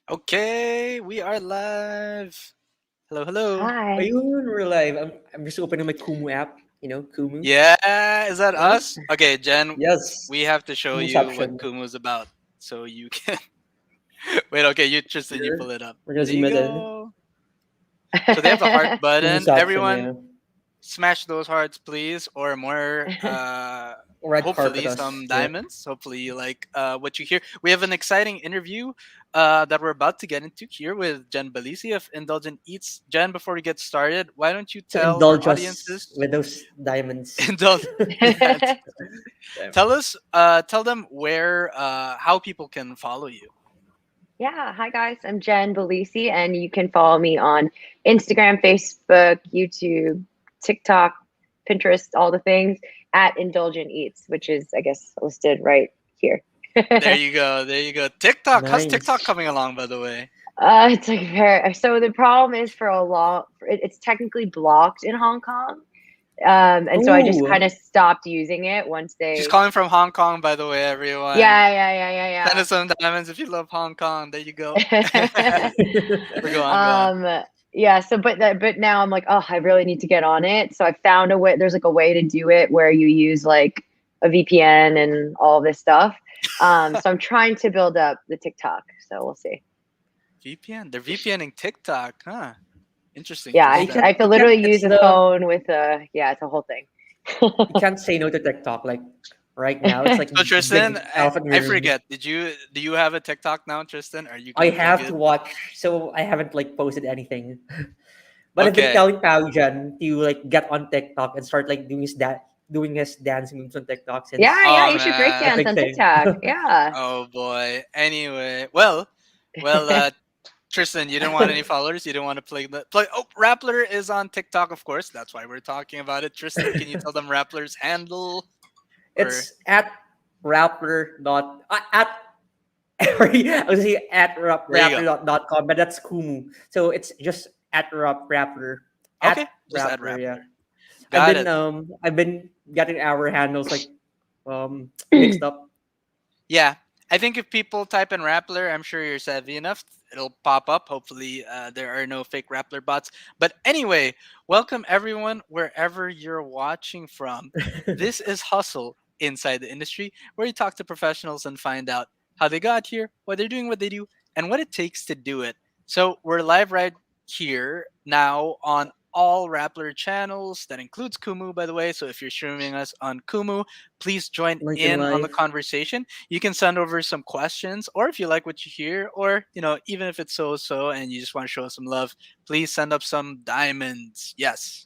Okay, we are live. Hello, hello. Hi. Ayun, we're live. I'm just opening my Kumu app. Kumu. Yeah, is that Yeah. us? Okay, Jen, Yes. we have to show you what Kumuception. Kumu's about. So you can wait, okay, you Tristan, you Here. pull it up. We're gonna There zoom you it in. go. So they have a heart button. Kumuception, Everyone yeah. smash those hearts, please, or more. Red carpet Hopefully us. some Yeah. diamonds. Hopefully you like what you hear. We have an exciting interview that we're about to get into here with Jen Balisi of Indulgent Eats. Jen, before we get started, why don't you So tell our indulge us audiences with those diamonds. Indulgent? Yeah, Yeah. tell them where, how people can follow you. Yeah, hi guys. I'm Jen Balisi, and you can follow me on Instagram, Facebook, YouTube, TikTok, Pinterest, all the things at Indulgent Eats, which is, I guess, listed right here. There you go. There you go. TikTok. How's TikTok Nice. coming along, by the way? It's like very. So the problem is for a long, it's technically blocked in Hong Kong, and so I just kind Oh, of stopped using it once She's they. calling from Hong Kong, by the way, everyone. Send Yeah, us some diamonds if you love Hong Kong. There you go. yeah, We're going, go on. um yeah, so but now I'm like, oh, I really need to get on it, so I found a way. There's like a way to do it where you use like a VPN and all this stuff. So I'm trying to build up the TikTok, so we'll see. VPN. They're VPNing TikTok, huh? Interesting, Yeah, you Tristan. I can't. have to You can't. literally It's use a the. phone with a, yeah, it's a whole thing. You can't say no to TikTok. Like right now, it's like So the Tristan, big elephant in I the room. forget. Do you have a TikTok now, Tristan? Are you I connected have to good? watch, so I haven't like posted anything. But I've been Okay. telling Pao Jan to like get on TikTok and start like doing his dance moves on TikTok Yeah, since yeah, Oh you should break the man. dance big on thing. TikTok. Yeah. Oh boy. Anyway, well, Tristan, you didn't want any followers. You didn't want to play. Oh, Rappler is on TikTok, of course. That's why we're talking about it. Tristan, can you tell them Rappler's handle or It's at Rappler dot at sorry, I was saying at there you go. Rappler dot com, but that's Kumu. So it's just at Rappler Okay, at just add Rappler. Yeah, Rappler. Got it. I've been getting our handles like mixed up. Yeah, I think if people type in Rappler, I'm sure you're savvy enough. It'll pop up. Hopefully, there are no fake Rappler bots. But anyway, welcome everyone wherever you're watching from. This is Hustle Inside the Industry, where you talk to professionals and find out how they got here, why they're doing what they do, and what it takes to do it. So we're live right here now on all Rappler channels. That includes Kumu, by the way. So if you're streaming us on Kumu, please join LinkedIn in on the Live. conversation. You can send over some questions, or if you like what you hear, or even if it's so and you just want to show us some love, please send up some diamonds. Yes.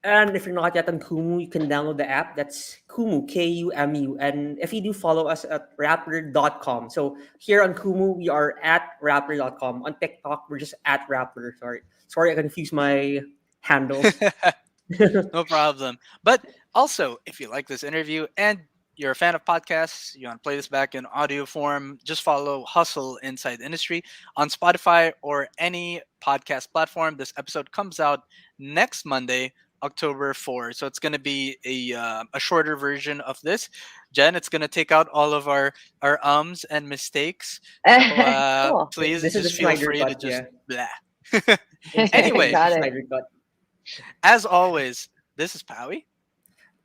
And if you're not yet on Kumu, you can download the app. That's Kumu, Kumu. And if you do follow us at Rappler.com. So here on Kumu, we are at Rappler.com. On TikTok, we're just at Rappler. Sorry, I confused my handles. No problem. But also, if you like this interview and you're a fan of podcasts, you want to play this back in audio form, just follow Hustle Inside the Industry on Spotify or any podcast platform. This episode comes out next Monday, October 4. So it's going to be a shorter version of this. Jen, it's going to take out all of our ums and mistakes. So Cool. please This is the just feel Snyder free to cut, just yeah. blah. Exactly. Anyway, This is Got the it. Snyder cut. as always, this is Powie.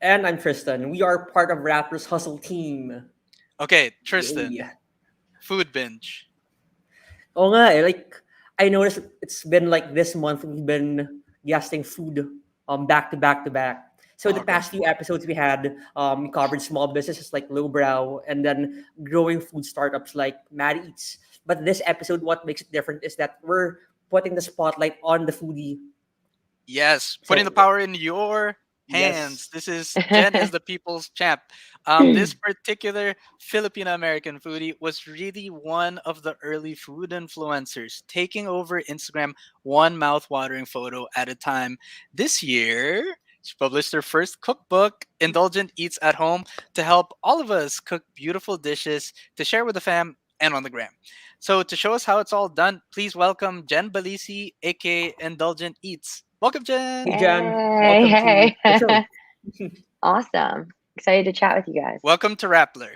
And I'm Tristan. We are part of Rappler's Hustle team. Okay, Tristan, Yeah. food binge. Oh nga, like I noticed it's been like this month we've been guesting food back to back to back. So the All right. past few episodes we covered small businesses like Lowbrow and then growing food startups like Mad Eats. But this episode, what makes it different is that we're putting the spotlight on the foodie. Yes, putting the So power in your hands. yes, This is Jen is the people's champ. This particular Filipino American foodie was really one of the early food influencers, taking over Instagram one mouth-watering photo at a time. This year, she published her first cookbook, Indulgent Eats at Home, to help all of us cook beautiful dishes to share with the fam and on the gram. So to show us how it's all done, please welcome Jen Balisi, aka Indulgent Eats. Welcome, hey Jen. Jan, welcome to Hey, the show. hey. Awesome. Excited to chat with you guys. Welcome to Rappler.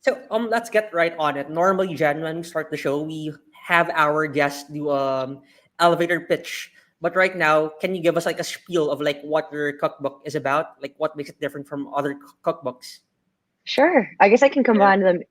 So let's get right on it. Normally, Jen, when we start the show, we have our guests do elevator pitch. But right now, can you give us like a spiel of like what your cookbook is about? Like what makes it different from other cookbooks? Sure. I guess I can Yeah. combine them.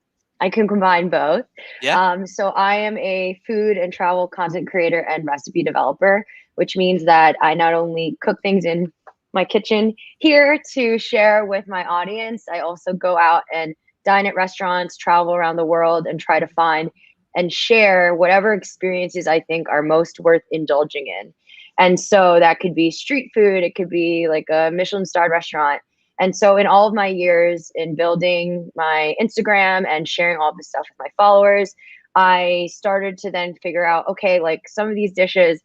I can combine both. Yeah. So I am a food and travel content creator and recipe developer, which means that I not only cook things in my kitchen here to share with my audience, I also go out and dine at restaurants, travel around the world, and try to find and share whatever experiences I think are most worth indulging in. And so that could be street food, it could be like a Michelin starred restaurant. And so, in all of my years in building my Instagram and sharing all this stuff with my followers, I started to then figure out, okay, like some of these dishes,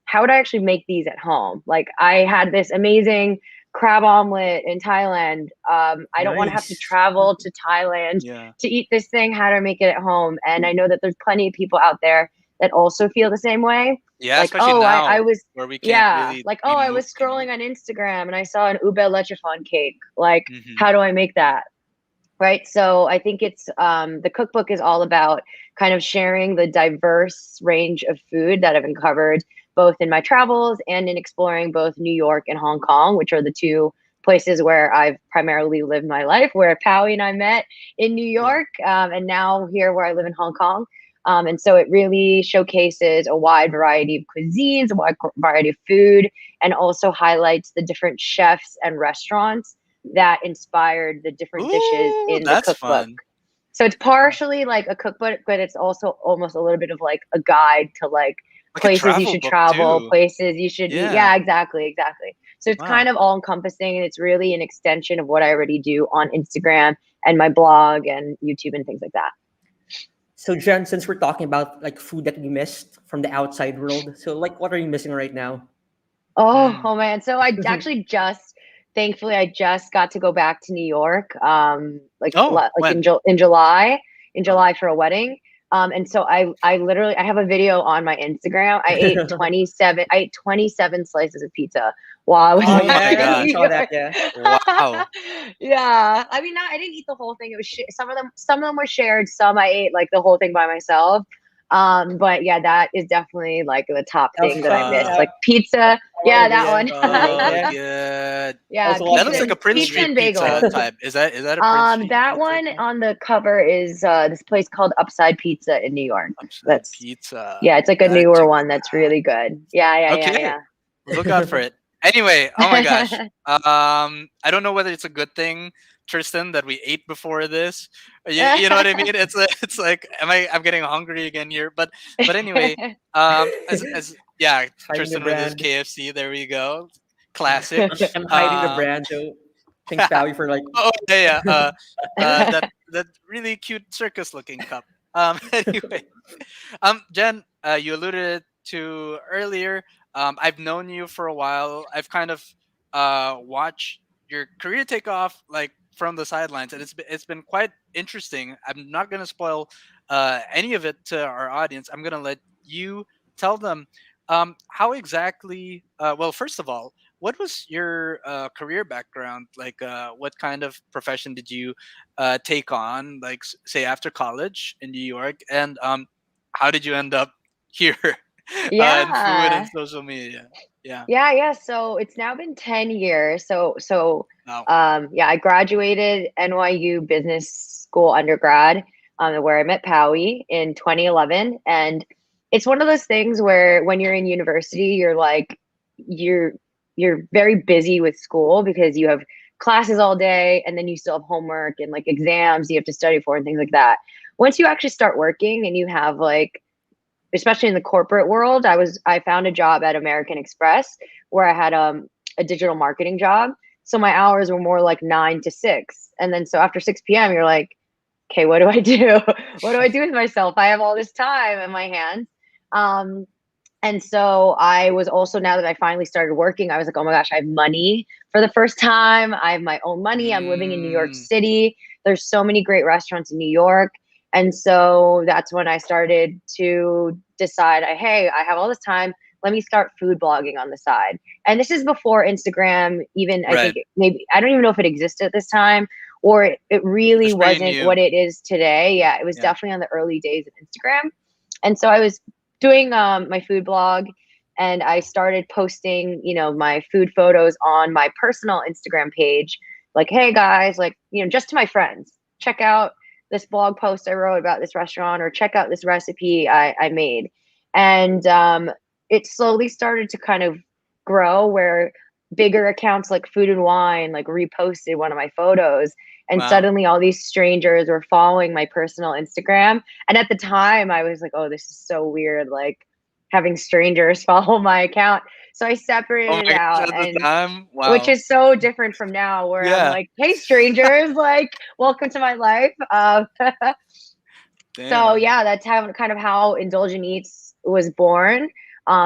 how would I actually make these at home? Like, I had this amazing crab omelet in Thailand. I don't want to have to Nice. travel to Thailand Yeah. to eat this thing. How do I make it at home? And I know that there's plenty of people out there that also feel the same way. Yeah, Like, especially oh, I now was where we can't yeah, really like, oh, be I was moving. scrolling on Instagram and I saw an ube leche flan cake. Like, Hmm. how do I make that? Right. So I think it's the cookbook is all about kind of sharing the diverse range of food that I've uncovered both in my travels and in exploring both New York and Hong Kong, which are the two places where I've primarily lived my life, where Powie and I met in New Yeah. York, and now here where I live in Hong Kong. And so it really showcases a wide variety of cuisines, a wide variety of food, and also highlights the different chefs and restaurants that inspired the different dishes Ooh, in the that's cookbook. fun. So it's partially like a cookbook, but it's also almost a little bit of like a guide to like Like a places you travel should book travel, too. places you should eat. Yeah. Yeah, exactly, exactly. So it's kind Wow. of all encompassing and it's really an extension of what I already do on Instagram and my blog and YouTube and things like that. So Jen, since we're talking about like food that we missed from the outside world, so like what are you missing right now? Oh, Mm. oh man. So I actually just thankfully I just got to go back to New York like Oh, like when? in Oh. July for a wedding. And so I literally I have a video on my Instagram. I ate 27 slices of pizza while I was Oh Oh back my yeah, in I god. New saw that. York. Yeah. Wow. Yeah. I mean, I didn't eat the whole thing. It was some of them were shared, some I ate like the whole thing by myself. But yeah, that is definitely like the top I was thing that I checking miss. it Uh, out Like pizza. a while Yeah, ago. that Yeah, one. yeah, oh, yeah. good. I Yeah, was That watching looks pizza like it. a Prince pizza Street and pizza bagels. type. Is that a Prince Street That pizza one type? on the cover is this place called Upside Pizza in New York. Upside That's pizza. yeah, it's like a Gotta newer check one that that's really good. Yeah, Okay, yeah, look out for Yeah, it. Anyway, oh my gosh. yeah, I don't know whether it's a good thing, Tristan, that we ate before this. You know what I yeah. mean? It's like, I'm getting hungry again here. But anyway, as yeah, hiding the Tristan with his brand. KFC. There we go. Classic. I'm hiding the Um, brand. So thanks, Bowie, for like. oh yeah, yeah. That really cute circus looking cup. Anyway, Jen, you alluded to earlier. I've known you for a while. I've kind of watched your career take off like from the sidelines, and it's been quite interesting. I'm not gonna spoil any of it to our audience. I'm gonna let you tell them how exactly. Well, first of all, what was your career background? Like, what kind of profession did you take on? Like, say after college in New York, and how did you end up here in food and Yeah. social media? Yeah. Yeah, yeah. So it's now been 10 years. Wow. Yeah, I graduated NYU Business School undergrad, where I met Powie in 2011. And it's one of those things where when you're in university, you're you're very busy with school because you have classes all day and then you still have homework and like exams you have to study for and things like that. Once you actually start working and you have like especially in the corporate world, I found a job at American Express where I had a digital marketing job. So my hours were more like 9 to 6. And then so after 6 p.m., you're like, okay, what do I do? What do I do with myself? I have all this time in my hands. Um, and so I was also, now that I finally started working, I was like, oh my gosh, I have money for the first time. I have my own money. I'm living in New York Mm, City. There's so many great restaurants in New York. And so that's when I started to decide, hey, I have all this time. Let me start food blogging on the side. And this is before Instagram, even I think right. maybe, I don't even know if it existed at this time, or it really It's pretty wasn't new. what it is today. Yeah, it was Yeah. definitely on the early days of Instagram. And so I was doing my food blog, and I started posting, my food photos on my personal Instagram page. Like, hey guys, like, just to my friends, check out this blog post I wrote about this restaurant, or check out this recipe I made. And it slowly started to kind of grow, where bigger accounts like Food and Wine like reposted one of my photos, and Wow. suddenly all these strangers were following my personal Instagram. And at the time I was like, oh, this is so weird, like having strangers follow my account. So I Oh separated it my gosh, out, at the and time, which wow. is so different from now, where I'm Yeah. like, hey strangers, like welcome to my life. So Damn. yeah, that's how kind of how Indulgent Eats was born.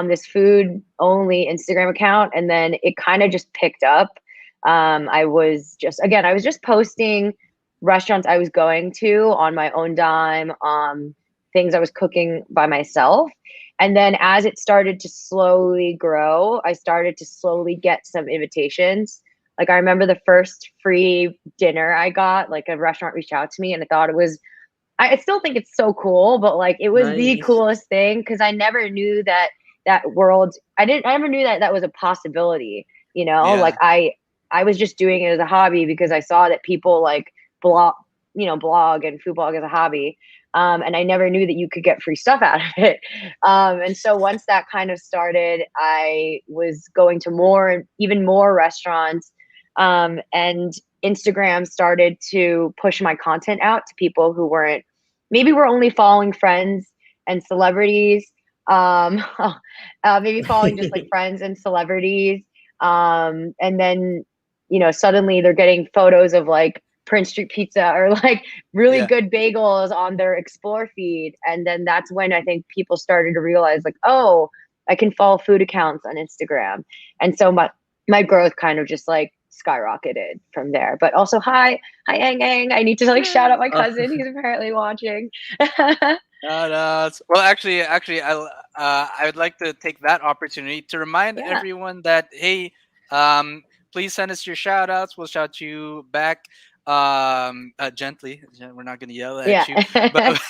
This food only Instagram account, and then it kind of just picked up. I was just posting restaurants I was going to on my own dime, things I was cooking by myself. And then as it started to slowly grow, I started to slowly get some invitations. Like I remember the first free dinner I got, like a restaurant reached out to me, and I thought it was I still think it's so cool, but like it was the Nice. coolest thing, because I never knew that world. I never knew that was a possibility. Like Yeah. I was just doing it as a hobby because I saw that people like blog, blog and food blog as a hobby. And I never knew that you could get free stuff out of it. And so once that kind of started, I was going to even more restaurants. And Instagram started to push my content out to people who weren't, maybe were only following friends and celebrities. Maybe following just like friends and celebrities. And then, suddenly they're getting photos of like Prince Street Pizza, or like really Yeah. good bagels on their explore feed. And then that's when I think people started to realize like, oh, I can follow food accounts on Instagram. And so my growth kind of just like skyrocketed from there. But also, hi, Ang Ang. I need to like shout out my Uh, cousin. He's apparently watching. No, no, well, actually, I would like to take that opportunity to remind Yeah, everyone that hey, um, please send us your shout outs. We'll shout you back, gently. We're not gonna yell yeah, at you, but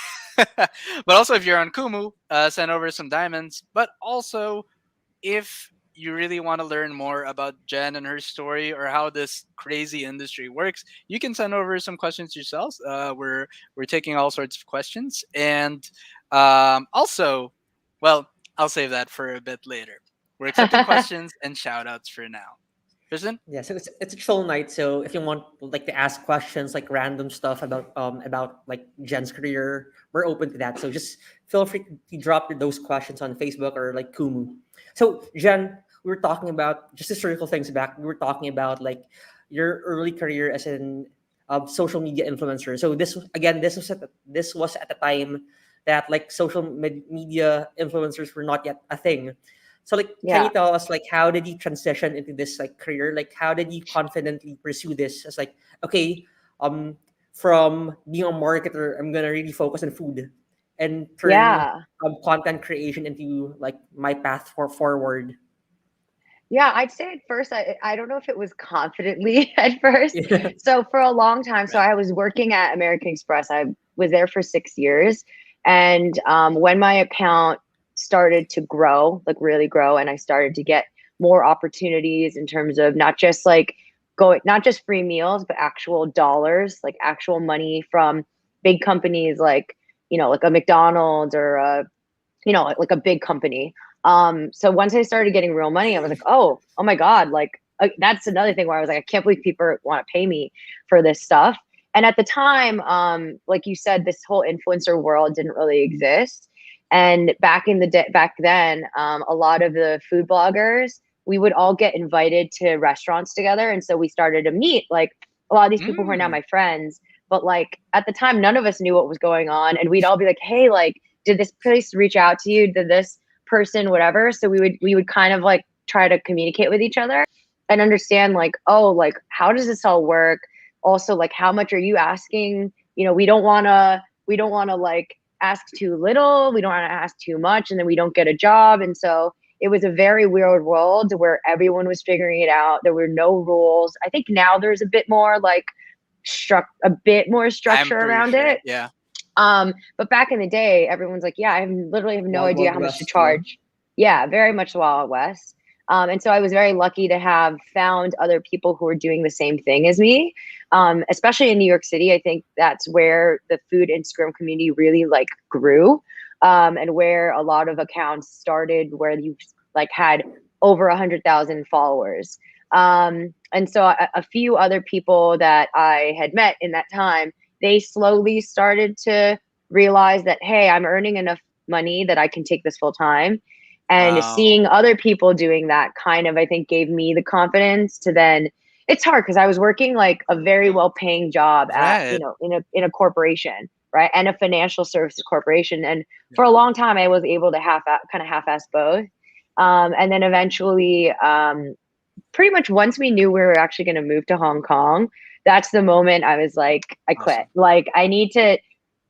but also if you're on Kumu, send over some diamonds. But also, if you really want to learn more about Jen and her story, or how this crazy industry works, you can send over some questions yourselves. We're taking all sorts of questions, and also, well, I'll save that for a bit later. We're accepting questions and shout outs for now. Kristen? Yeah, so it's a chill night. So if you want like to ask questions, like random stuff about like Jen's career, we're open to that. So just feel free to drop those questions on Facebook or like Kumu. So Jen, we were talking about just to circle things back. We were talking about like your early career as an social media influencer. So this was at the time that like media influencers were not yet a thing. So like can you yeah. tell us like how did you transition into this like career? Like how did you confidently pursue this as like okay, um from being a marketer, I'm gonna really focus on food and turn Yeah. content creation into like my path forward. Yeah, I'd say at first, I don't know if it was confidently at first. Yeah. So for a long time, so Right. I was working at American Express. I was there for 6 years. And when my account started to grow, like really grow, and I started to get more opportunities in terms of not just free meals, but actual dollars, like actual money from big companies like, like a McDonald's, or like a big company. So once I started getting real money, I was like, oh my God, like that's another thing where I was like, I can't believe people want to pay me for this stuff. And at the time, like you said, this whole influencer world didn't really exist. And back then, a lot of the food bloggers, we would all get invited to restaurants together. And so we started to meet like a lot of these people who are now Mm. my friends. But like at the time, none of us knew what was going on. And we'd all be like, hey, like, did this place reach out to you? Did this person, whatever? So we would kind of like try to communicate with each other and understand like, oh, like how does this all work? Also, like how much are you asking? We don't want to like ask too little. We don't want to ask too much, and then we don't get a job. And so it was a very weird world where everyone was figuring it out. There were no rules. I think now there's a bit more like a bit more I'm structure pretty around sure. it. Yeah. But back in the day, everyone's like, yeah, I literally have no Wild idea Wild how much to West, yeah. charge. Yeah, very much Wild West. And so I was very lucky to have found other people who were doing the same thing as me. Especially in New York City, I think that's where the food Instagram community really like grew, and where a lot of accounts started, where you like had over 100,000 followers. And so a few other people that I had met in that time, they slowly started to realize that, hey, I'm earning enough money that I can take this full time. And Wow. seeing other people doing that kind of, I think, gave me the confidence to then. It's hard because I was working like a very well paying job at, Right. in a corporation, right, and a financial services corporation. And for Yeah. a long time, I was able to kind of half ass both. And then eventually, pretty much once we knew we were actually going to move to Hong Kong, that's the moment I was like, I quit. Awesome. Like, I need to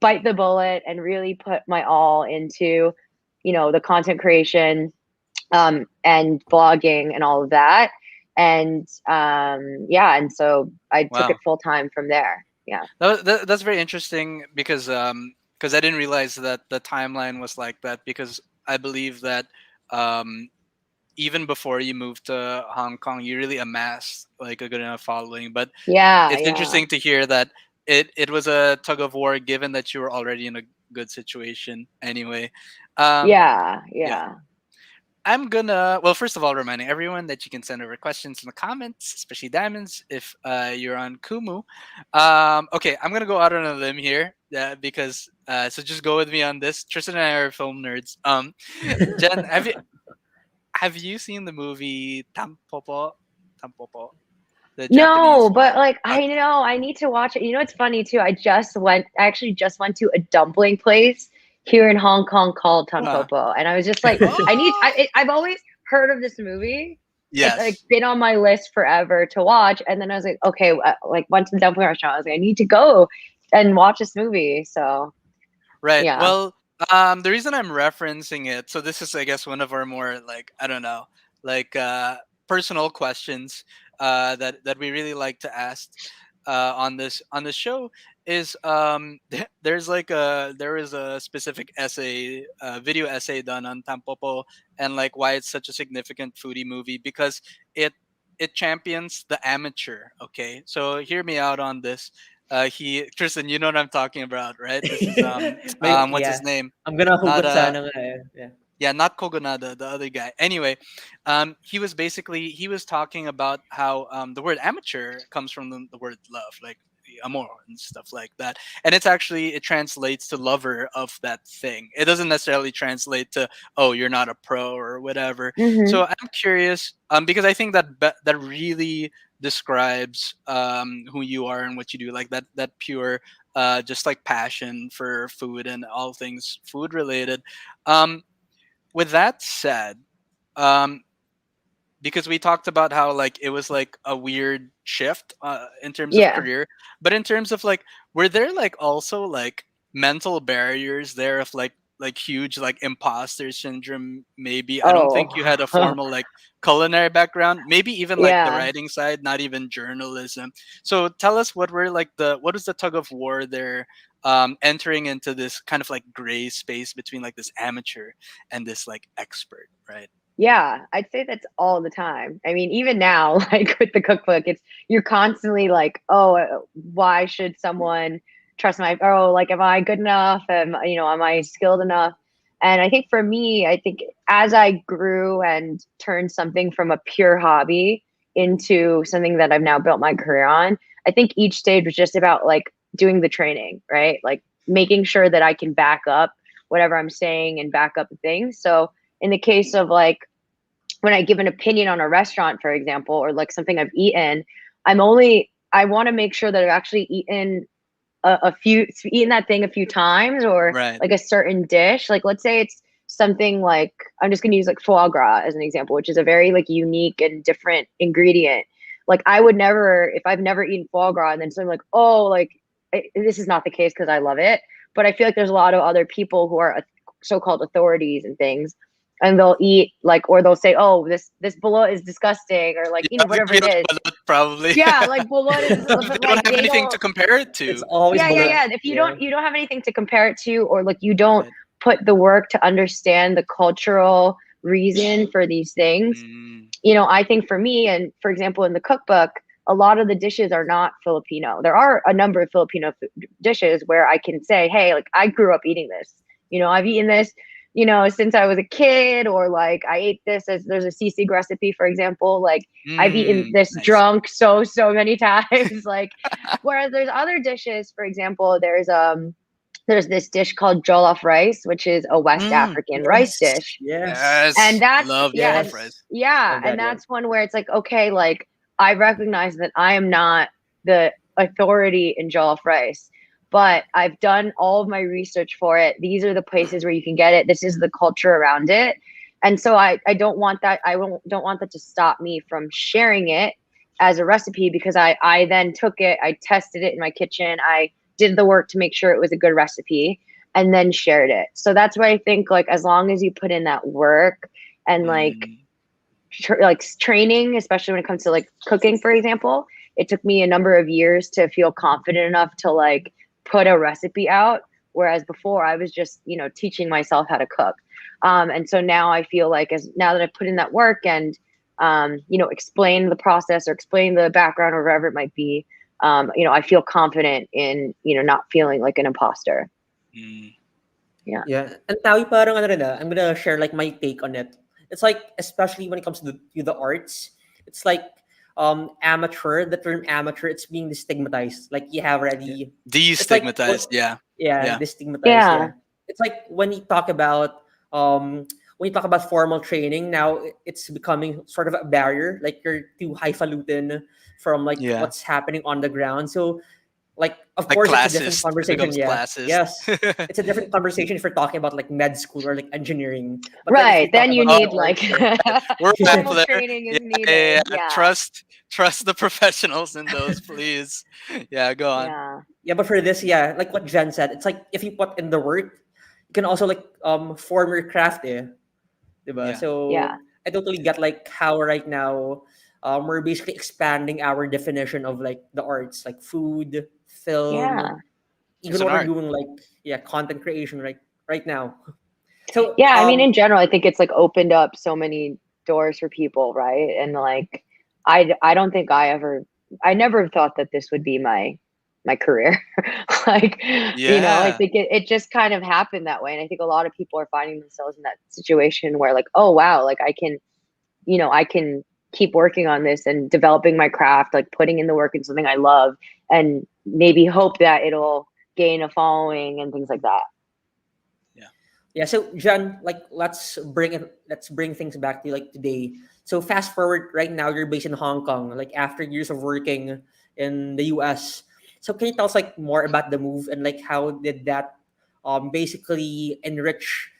bite the bullet and really put my all into, the content creation, and blogging and all of that. And yeah, and so I took it Wow. full time from there. Yeah. That's very interesting because I didn't realize that the timeline was like that because I believe that um even before you moved to Hong Kong, you really amassed like a good enough following. But Yeah. it's Yeah. interesting to hear that it was a tug of war, given that you were already in a good situation. Anyway, um, Yeah. yeah, Yeah. I'm gonna. Well, first of all, reminding everyone that you can send over questions in the comments, especially diamonds, if you're on Kumu. Okay, I'm gonna go out on a limb here because so just go with me on this. Tristan and I are film nerds. Jen, have you seen the movie Tampopo? Tampopo, the No, Japanese but film. like I Okay. know I need to watch it. It's funny too. I actually just went to a dumpling place here in Hong Kong called Uh, Tanpopo, and I was just like, oh, I've always heard of this movie. It's like yes. been on my list forever to watch, and then I was like, okay, like went to the dumpling restaurant. I was like, I need to go and watch this movie. So Right. yeah, Well, the reason I'm referencing it, so this is, I guess, one of our more like I don't know, like personal questions that we really like to ask on this show is there is a specific essay, video essay done on Tampopo and like why it's such a significant foodie movie because it it champions the amateur. Okay, so hear me out on this. He Tristan, you know what I'm talking about, right? This is what's Yeah. his name? I'm gonna Not hugot sana nga eh. Yeah. yeah, not Kogonada, the other guy. Anyway, he was talking about how the word amateur comes from the word love, like amor and stuff like that. And it translates to lover of that thing. It doesn't necessarily translate to oh you're not a pro or whatever. hmm So I'm curious because I think that really describes who you are and what you do, like that pure just like passion for food and all things food related. Um, with that said, um, because we talked about how like it was like a weird shift in terms of yeah. career, but in terms of like, were there like also like mental barriers there of like huge like imposter syndrome? Maybe I don't think you had a Oh, formal like culinary background. Maybe even like the yeah. writing side, not even journalism. So tell us what was the tug of war there? Entering into this kind of like gray space between like this amateur and this like expert, right? Yeah, I'd say that's all the time. I mean, even now, like with the cookbook, you're constantly like, oh, why should someone trust like, am I good enough? Am I skilled enough? And I think for me, I think as I grew and turned something from a pure hobby into something that I've now built my career on, I think each stage was just about like doing the training, right? Like making sure that I can back up whatever I'm saying and back up the things. So in the case of like when I give an opinion on a restaurant, for example, or like something I've eaten, I want to make sure that I've actually eaten that thing a few times or Right. like a certain dish. Like let's say it's something like I'm just gonna use like foie gras as an example, which is a very like unique and different ingredient. Like I would never, if I've never eaten foie gras, and then someone like, oh, like this is not the case because I love it. But I feel like there's a lot of other people who are so-called authorities and things and they'll eat like, or they'll say, oh, this bullet is disgusting, or like, Yeah, whatever we it like is. balut, probably. Yeah, like bullet is, They but don't like have they anything to don't. compare it It's to. always Yeah, yeah, bullet. yeah. If Yeah. you don't have anything to compare it to, or like you don't Right. put the work to understand the cultural reason for these things, Mm, I think for me, and for example, in the cookbook, a lot of the dishes are not Filipino. There are a number of Filipino dishes where I can say, hey, like I grew up eating this. I've eaten this, since I was a kid, or like I ate this as there's a sisig recipe, for example. Like I've eaten this nice. drunk so many times. Like, whereas there's other dishes, for example, there's this dish called jollof rice, which is a West African rice Yes. dish. Yes. And Yes, that's love yeah, jollof and rice. Yes. yeah, Love and that. Yeah. that's one where it's like, okay, like I recognize that I am not the authority in jollof rice, but I've done all of my research for it. These are the places where you can get it. This is the culture around it. And so I don't want that. Don't want that to stop me from sharing it as a recipe, because I then took it, I tested it in my kitchen, I did the work to make sure it was a good recipe, and then shared it. So that's why I think, like, as long as you put in that work and like Mm, training, especially when it comes to like cooking, for example, it took me a number of years to feel confident enough to like put a recipe out. Whereas before I was just, teaching myself how to cook. And so now I feel like, as now that I've put in that work and, explain the process or explain the background or whatever it might be, I feel confident in, not feeling like an imposter. mm. Yeah. Yeah. And tawi parang ano rin I'm gonna share like my take on it. It's like, especially when it comes to the arts, it's like amateur, the term amateur, it's being destigmatized. Like you have Yeah. already, it's like Destigmatized. Yeah, yeah, yeah. destigmatized, Yeah. yeah. It's like when you talk about formal training, now it's becoming sort of a barrier. Like you're too highfalutin from like Yeah. what's happening on the ground. So like of Like course it's a different classist. It conversation, becomes yeah. classist. Yes. It's a different conversation if you're talking about like med school or like engineering. But then if Right. we talk Then you about the need Oh, arts, like we're formal Rappler. training Yeah, is yeah, needed. yeah. Yeah. Trust the professionals in those, please. Yeah, go on. Yeah. yeah, but for this, yeah, like what Jen said, it's like if you put in the work, you can also like form your craft, eh. Diba? Yeah. Yeah. So I totally get like how right now we're basically expanding our definition of like the arts, like food, film, Yeah. It's even an what we're art. doing like yeah, content creation right now. So Yeah. I mean, in general, I think it's like opened up so many doors for people, right? And like, I don't think I never thought that this would be my career. Like, I Yeah. think it just kind of happened that way. And I think a lot of people are finding themselves in that situation where like, oh wow, like I can keep working on this and developing my craft, like putting in the work in something I love, and maybe hope that it'll gain a following and things like that. Yeah. yeah, so John, like let's bring things back to like today. So fast forward right now, you're based in Hong Kong, like after years of working in the US. So can you tell us like more about the move and like how did that basically enrich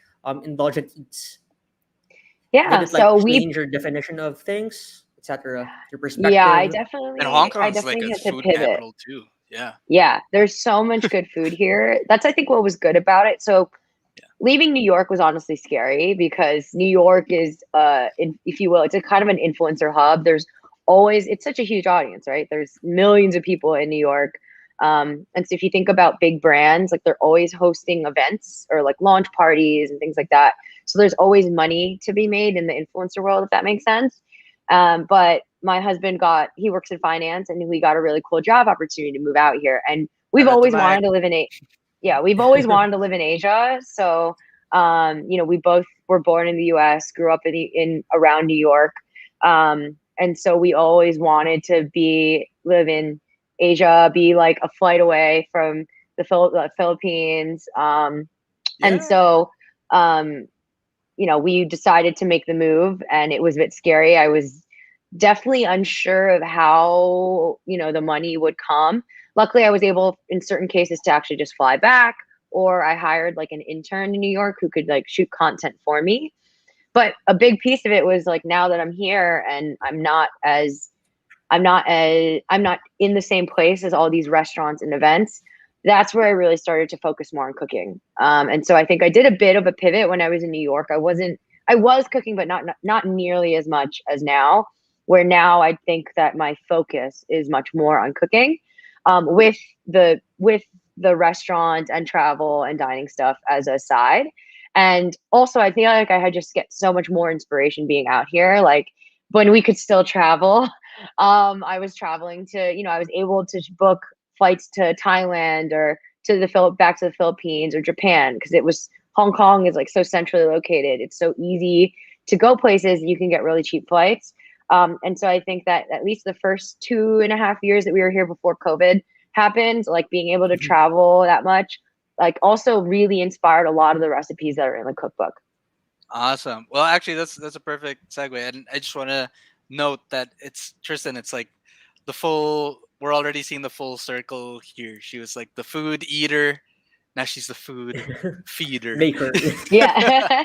indulgent eats? Did Yeah. it like So we change your definition of things, etc.? Your Yeah, I perspective? And Hong definitely I Kong's like definitely a had to food pivot. capital too. Yeah. Yeah, there's so much good food here. That's, I think, what was good about it. So Yeah. leaving New York was honestly scary, because New York is, if you will, it's a kind of an influencer hub. It's such a huge audience, right? There's millions of people in New York. And so if you think about big brands, like they're always hosting events or like launch parties and things like that. So there's always money to be made in the influencer world, if that makes sense. But my husband he works in finance, and we got a really cool job opportunity to move out here. And we've Shout out to always Mike. wanted to live yeah, we've always wanted to live in Asia. So, we both were born in the US, grew up in around New York. And so we always wanted to live in Asia, be like a flight away from the Philippines. And Yeah. so, um, we decided to make the move, and it was a bit scary. I was definitely unsure of how, the money would come. Luckily, I was able in certain cases to actually just fly back, or I hired like an intern in New York who could like shoot content for me. But a big piece of it was like, now that I'm here and I'm not in the same place as all these restaurants and events. That's where I really started to focus more on cooking. And so I think I did a bit of a pivot when I was in New York. I wasn't I was cooking, but not nearly as much as now. Where now I think that my focus is much more on cooking, with the restaurant and travel and dining stuff as a side. And also, I feel like I had just get so much more inspiration being out here. Like when we could still travel, I was traveling to, I was able to book flights to Thailand or to back to the Philippines or Japan, because it was Hong Kong is like so centrally located. It's so easy to go places. You can get really cheap flights. And so I think that at least the first 2.5 years that we were here before COVID happened, like being able to Mhm. travel that much, like also really inspired a lot of the recipes that are in the cookbook. Awesome. Well, actually, that's a perfect segue, and I just want to note that it's Tristan. It's like the full. We're already seeing the full circle here. She was like the food eater. Now she's the food feeder. Maker. Yeah.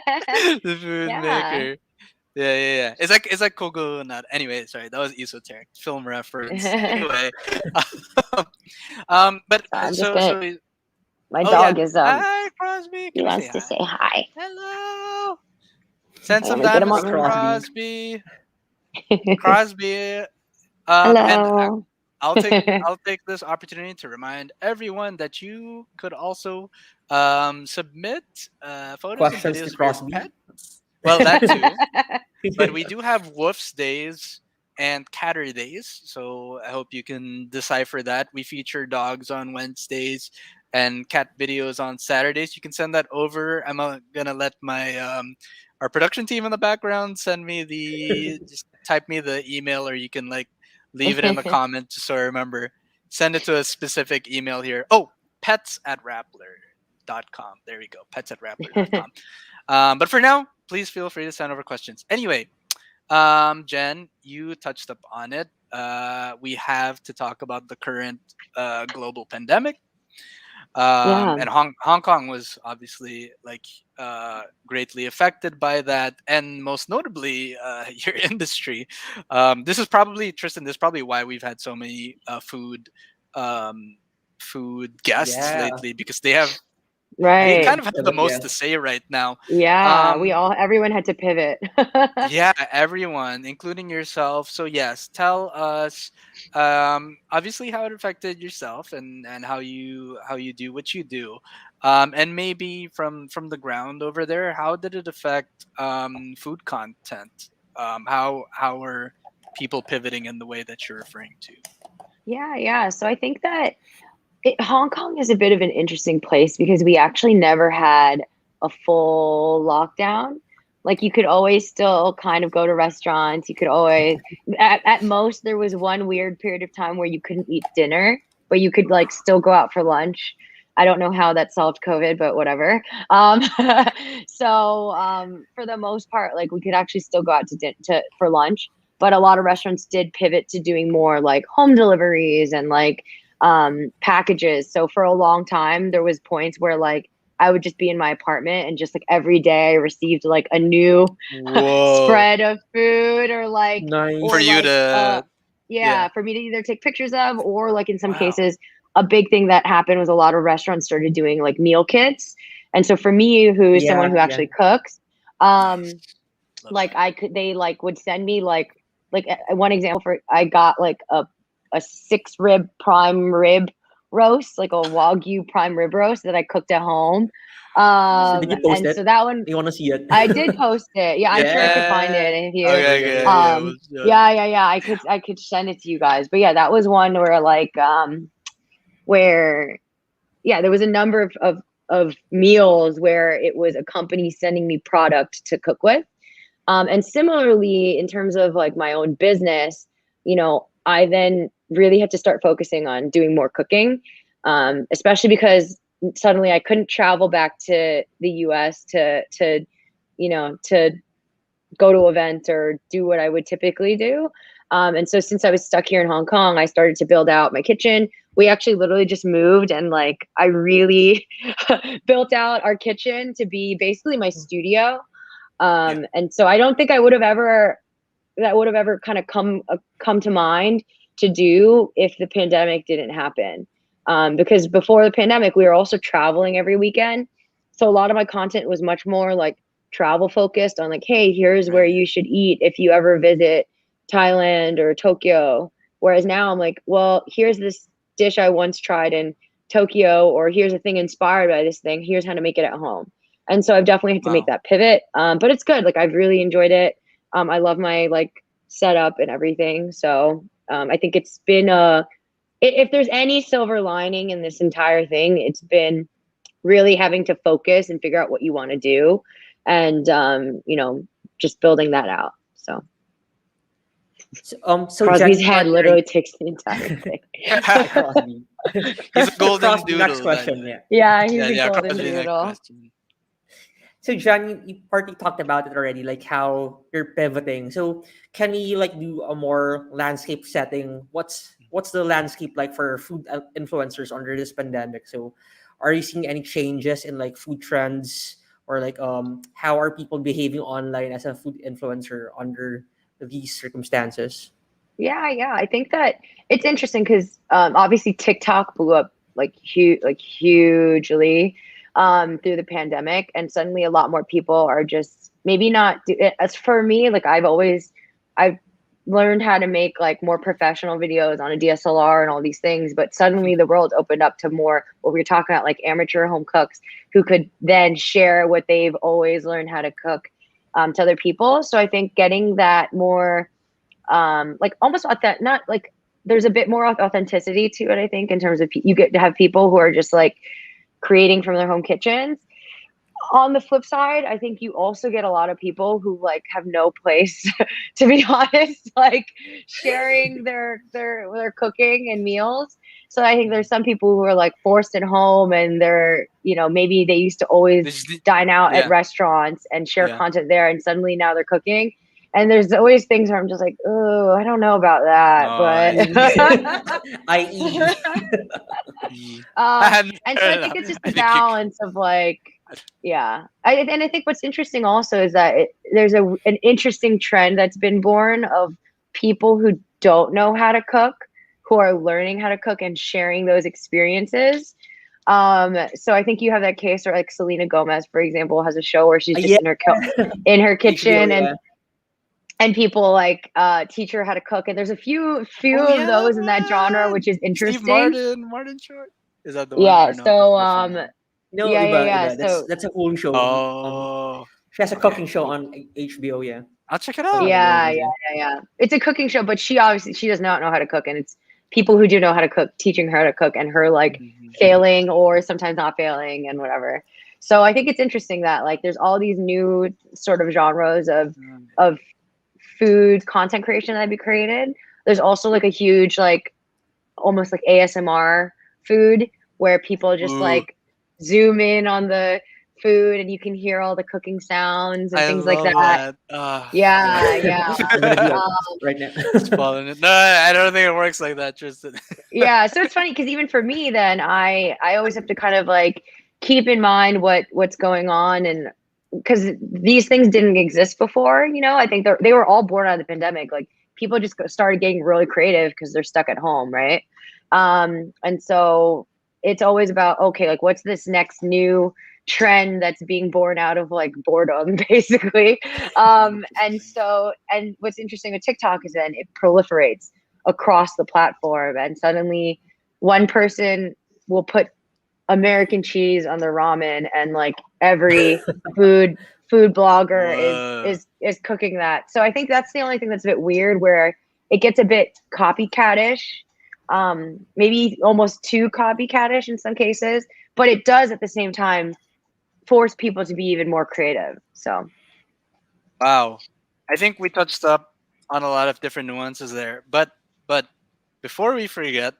The food Yeah. maker. Yeah. It's like Kogo not. Anyway, sorry, that was esoteric film reference. So Anyway, but I'm just so gonna, so. my Oh yeah. dog is, Hi, Crosby. he Can we say wants to hi? say hi. Hello. Send I'm some gonna get him diamonds Hello, on to here. Crosby. Crosby. Crosby. And Hello. I'll take this opportunity to remind everyone that you could also submit photos and Questions to videos of your Crosby. pets. Well, that too, but we do have Woof's days and Catter days, so I hope you can decipher that. We feature dogs on Wednesdays and cat videos on Saturdays. You can send that over. I'm gonna let my our production team in the background send me the just type me the email, or you can like leave it in the comment just so I remember. Send it to a specific email here. Oh, pets@rappler.com. There we go. Pets@rappler.com. But for now, please feel free to send over questions. Anyway, Jen, you touched up on it. We have to talk about the current global pandemic. Yeah. And Hong Kong was obviously like greatly affected by that, and most notably your industry. This is probably Tristan. This is probably why we've had so many um, food guests Yeah. lately, because they Right. kind of have the Pivot, most yeah. to say right now. Yeah. Um, Everyone had to pivot. yeah, everyone, including yourself. So yes, tell us obviously how it affected yourself, and how you do what you do. And maybe from the ground over there, how did it affect food content? How are people pivoting in the way that you're referring to? Yeah. Yeah. So I think that Hong Kong is a bit of an interesting place because we actually never had a full lockdown. Like you could always still kind of go to restaurants. You could always, at most, there was one weird period of time where you couldn't eat dinner, but you could like still go out for lunch. I don't know how that solved COVID, but whatever. For the most part, like we could actually still go out for lunch, but a lot of restaurants did pivot to doing more like home deliveries and like packages. So for a long time, there was points where like I would just be in my apartment and just like every day I received like a new Whoa. spread of food or like For or Nice. you like to yeah, Yeah. for me to either take pictures of, or like in some Wow. cases a big thing that happened was a lot of restaurants started doing like meal kits. And so for me, who is someone Yeah, who yeah. actually cooks, Nice. Love like that. I could they like would send me like one example for I got like a 6 rib prime rib roast, like a wagyu prime rib roast that I cooked at home. So did you post And it? so that one You want to see it? I did post it. Yeah, I'm sure I could find Yeah. it if you Okay, Okay, okay, okay. okay. Well, yeah, I could send it to you guys. But yeah, that was one where like where yeah, there was a number of meals where it was a company sending me product to cook with. And similarly, in terms of like my own business, I then really had to start focusing on doing more cooking, especially because suddenly I couldn't travel back to the US to go to events or do what I would typically do. And so since I was stuck here in Hong Kong, I started to build out my kitchen. We actually literally just moved, and like I really built out our kitchen to be basically my studio. yeah. And so I don't think I would have ever that would have ever kind of come to mind to do if the pandemic didn't happen. Because before the pandemic, we were also traveling every weekend, so a lot of my content was much more like travel focused on like, hey, here's where Right. you should eat if you ever visit Thailand or Tokyo. Whereas now I'm like, well, here's this dish I once tried in Tokyo, or here's a thing inspired by this thing. Here's how to make it at home. And so I've definitely had to make Wow. that pivot. But it's good. Like I've really enjoyed it. I love my like setup and everything. So I think it's been if there's any silver lining in this entire thing, it's been really having to focus and figure out what you want to do, and just building that out. So So Crosby's Jen, head partnering. literally takes the entire thing. Crosby. He's a golden Crosby, next doodle, by the question. way. Yeah. Yeah, Yeah, he's a yeah. golden Crosby, next doodle. question. So John, you partly talked about it already, like how you're pivoting. So can we like do a more landscape setting? What's the landscape like for food influencers under this pandemic? So are you seeing any changes in like food trends, or like how are people behaving online as a food influencer under these circumstances? Yeah. I think that it's interesting because obviously TikTok blew up like hugely through the pandemic, and suddenly a lot more people are just maybe not as for me. Like I've learned how to make like more professional videos on a DSLR and all these things, but suddenly the world opened up to more what we were talking about, like amateur home cooks who could then share what they've always learned how to cook to other people. So I think getting that more like almost authentic, not like there's a bit more authenticity to it, I think, in terms of you get to have people who are just like creating from their home kitchens. On the flip side, I think you also get a lot of people who like have no place to be honest, like sharing their cooking and meals. So I think there's some people who are like forced at home, and they're, maybe they used to always This, dine out at yeah, restaurants and share yeah. content there, and suddenly now they're cooking. And there's always things where I'm just like, oh, I don't know about that, Oh, I see. but I.e. Ye- um, and so I Fair think enough. it's just I a think you. balance of like, yeah. And I think what's interesting also is that there's an interesting trend that's been born of people who don't know how to cook, who are learning how to cook and sharing those experiences. So I think you have that case where like Selena Gomez, for example, has a show where she's Yeah, just in her HBO, kitchen, yeah. and people like teach her how to cook. And there's a few Oh of yeah, those in that genre, which is Steve interesting. Martin, Martin Short. Is that the one Yeah. or no? That's So a different one. No, iba, yeah. iba. So That's a whole show. Oh, She has a okay. cooking show on HBO. Yeah, I'll check it out. Selena yeah, Gomez. yeah, Yeah. yeah. It's a cooking show, but she does not know how to cook, and it's people who do know how to cook teaching her how to cook, and her like Mhm. failing or sometimes not failing and whatever. So I think it's interesting that like there's all these new sort of genres of food content creation that be created. There's also like a huge like almost like ASMR food where people just Ooh, like zoom in on the food and you can hear all the cooking sounds and I things like love that. that. Yeah, yeah. I'm gonna do it Um, right now. Just following it. No, I don't think it works like that, Tristan. yeah, so it's funny because even for me, then I always have to kind of like keep in mind what's going on, and because these things didn't exist before, I think they were all born out of the pandemic. Like people just started getting really creative because they're stuck at home, right? And so it's always about okay, like what's this next new trend that's being born out of like boredom, basically. And what's interesting with TikTok is then it proliferates across the platform, and suddenly one person will put American cheese on their ramen, and like every food food blogger is Whoa. is is cooking that. So I think that's the only thing that's a bit weird, where it gets a bit copycatish, maybe almost too copycatish in some cases, but it does at the same time force people to be even more creative. So Wow. I think we touched up on a lot of different nuances there. But before we forget,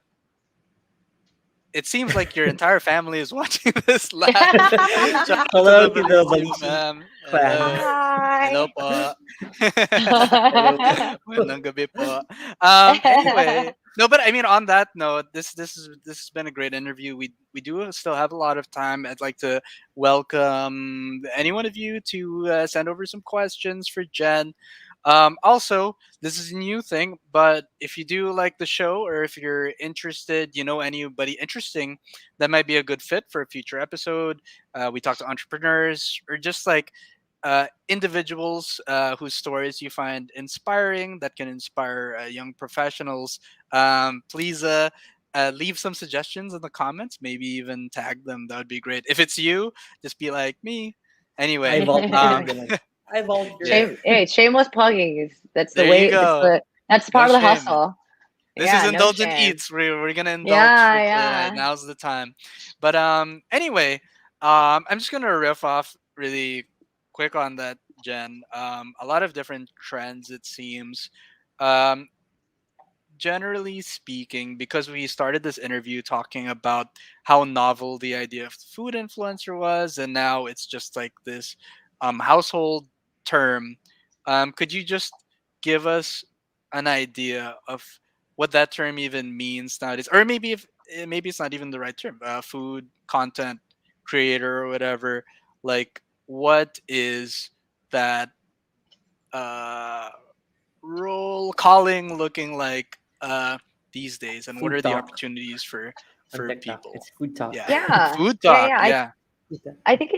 it seems like your entire family is watching this live. Shout out to Hello the to the Balisi Balisi fam. clan. Hello. Hello hi. po. Hello. Magandang gabi po. Anyway, no, but I mean, on that note, this has been a great interview. We do still have a lot of time. I'd like to welcome any one of you to send over some questions for Jen. Also, this is a new thing, but if you do like the show, or if you're interested, anybody interesting that might be a good fit for a future episode, we talk to entrepreneurs, or just like individuals whose stories you find inspiring that can inspire young professionals. Please leave some suggestions in the comments. Maybe even tag them. That would be great. If it's you, just be like me. I Anyway, volunteer to be like, I yeah, volunteer. Hey, shameless plugging is that's the there you way. go. That's No part of the shame. hustle. This is Yeah, no Indulgent shame. Eats. We're gonna indulge Yeah, for tonight. yeah. Now's the time. But anyway, I'm just gonna riff off really quick on that, Jen. A lot of different trends it seems. Um, Generally speaking, because we started this interview talking about how novel the idea of food influencer was, and now it's just like this household term. Could you just give us an idea of what that term even means nowadays, or maybe if maybe it's not even the right term, food content creator or whatever. Like, what is that uh, role calling looking like these days, and what Food are the talk opportunities on for TikTok. people? It's food talk. Yeah, Yeah. food Yeah, talk. yeah. Yeah. Food talk. I think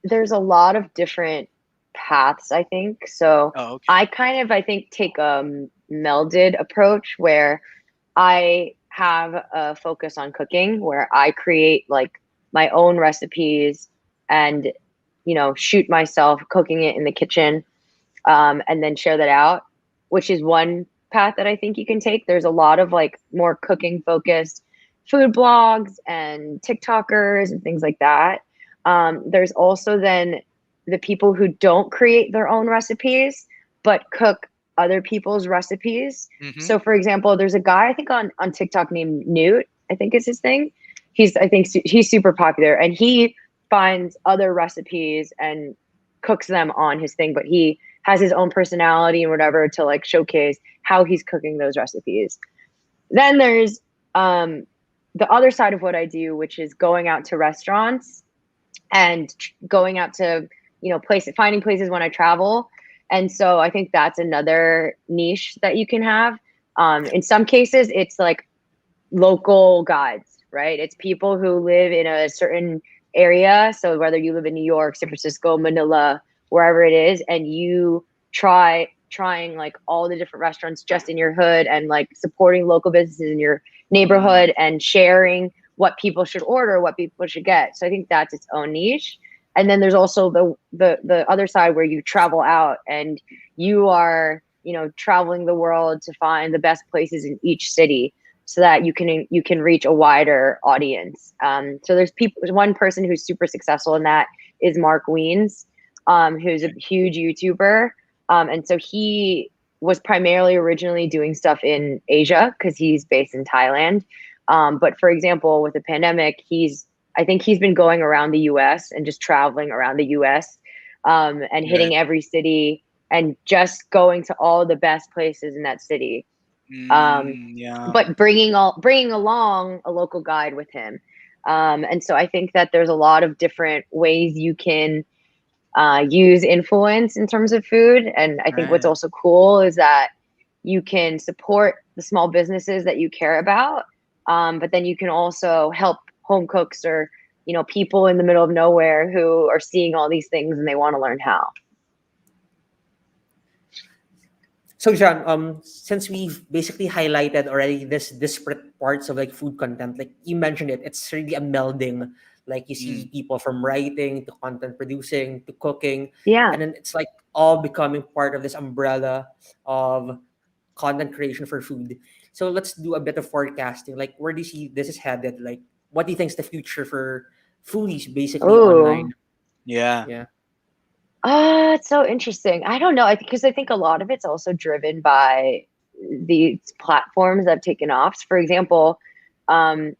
there's a lot of different paths, I think. So Oh, okay. I kind of I think take a melded approach where I have a focus on cooking where I create like my own recipes and shoot myself cooking it in the kitchen, and then share that out, which is one path that I think you can take. There's a lot of like more cooking focused food blogs and TikTokers and things like that. There's also then the people who don't create their own recipes but cook other people's recipes. Mm-hmm. So, for example, there's a guy I think on TikTok named Newt. I think is his thing. He's super popular, and he finds other recipes and cooks them on his thing, but he has his own personality and whatever to like showcase how he's cooking those recipes. Then there's the other side of what I do, which is going out to restaurants and going out to places, finding places when I travel. And so I think that's another niche that you can have. In some cases, it's like local guides, right? It's people who live in a certain area. So whether you live in New York, San Francisco, Manila, wherever it is, and you trying like all the different restaurants just in your hood and like supporting local businesses in your Mm, neighborhood and sharing what people should order, what people should get. So I think that's its own niche. And then there's also the other side where you travel out and you are, traveling the world to find the best places in each city so that you can reach a wider audience. So there's people. There's one person who's super successful in that is Mark Wiens, who's a huge YouTuber, and so he was primarily originally doing stuff in Asia because he's based in Thailand. But for example, with the pandemic, I think he's been going around the U.S. and just traveling around the U.S. And right. hitting every city and just going to all the best places in that city, Yeah. but bringing along a local guide with him. And so I think that there's a lot of different ways you can use influence in terms of food. And I think what's Right. also cool is that you can support the small businesses that you care about, but then you can also help home cooks or people in the middle of nowhere who are seeing all these things and they want to learn how. So John, since we've basically highlighted already this disparate parts of like food content, like you mentioned it, it's really a melding. Like you see Mm, people from writing to content producing to cooking, Yeah. and then it's like all becoming part of this umbrella of content creation for food. So let's do a bit of forecasting. Like where do you see this is headed? Like what do you think is the future for foodies basically Oh. online? yeah. Yeah. It's so interesting. I don't know. Because I think a lot of it's also driven by these platforms that have taken off. For example, um,